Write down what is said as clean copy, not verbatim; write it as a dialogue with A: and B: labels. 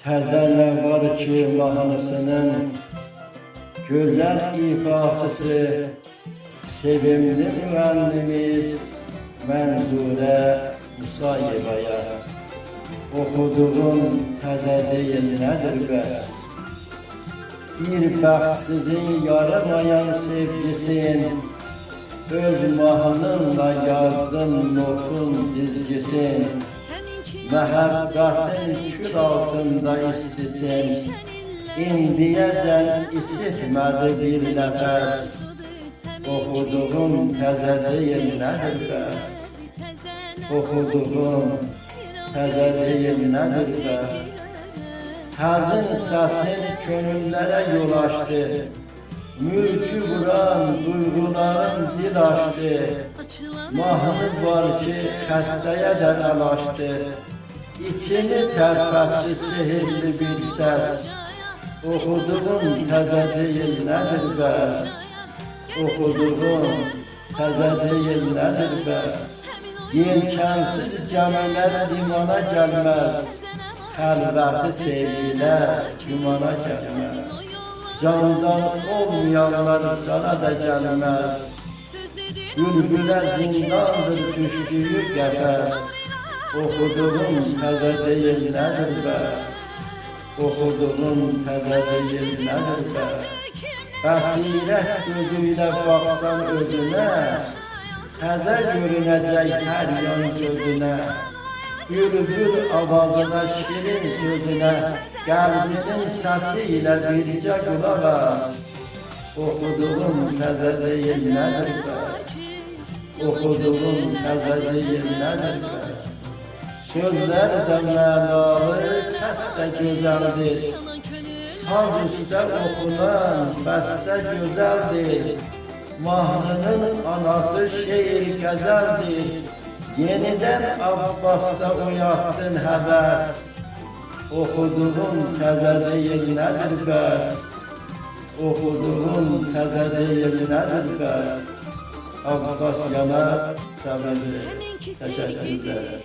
A: Təzə var ki mahnısının güzel ifaçısı, sevimli müəllimiz Mənzurə Musayevaya. Okuduğum təzə deyil nədir bəs? Bir bəxtsizin yaramayan sevgisin, öz mahnınla yazdın notun dizgisin. Məhəbbətin kül altında istisin, indiyəcən isitmədi bir nəfəs. Oxuduğum təzə deyil nədir bəs? Oxuduğum təzə deyil nədir bəs? Həzin səsin könüllərə yol açdı, mülkü vuran duyğuların dil açdı. Mahnı var ki xəstəyə də əl açdı, İçini tərpətdi sehirli bir səs. Oxuduğum təzə deyil nədir bəs? Oxuduğum təzə deyil nədir bəs? Yelkənsiz gəmilər limana gəlməz, xəlvəti sevgilər limana gəlməz. Candan olmayanlar cana da gəlməz, bülbülə zindandır düşdüyü qəfəs. Oxuduğum təzə deyil nədir bəs? Oxuduğum təzə deyil nədir bəs? Bəsirət gözüyle baxsan özünə, təzə görünəcək hər yan gözünə. Bülbül avazına, şirin sözünə, qəlbinin səsi ilə bircə qulaq as. Oxuduğum təzə deyil nədir bəs? Oxuduğum təzə deyil nədir bəs? Sözler de mənalı, səs də gözəldir. Saz üstə oxunan bəstə gözəldir. Mahnının anası şeir qəzəldir. Yenidən Abbasda oyatdın həvəs. Oxuduğum təzə deyil nədir bəs? Oxuduğum təzə deyil nədir bəs? Abbas Yanar Səbədi. Teşekkürler.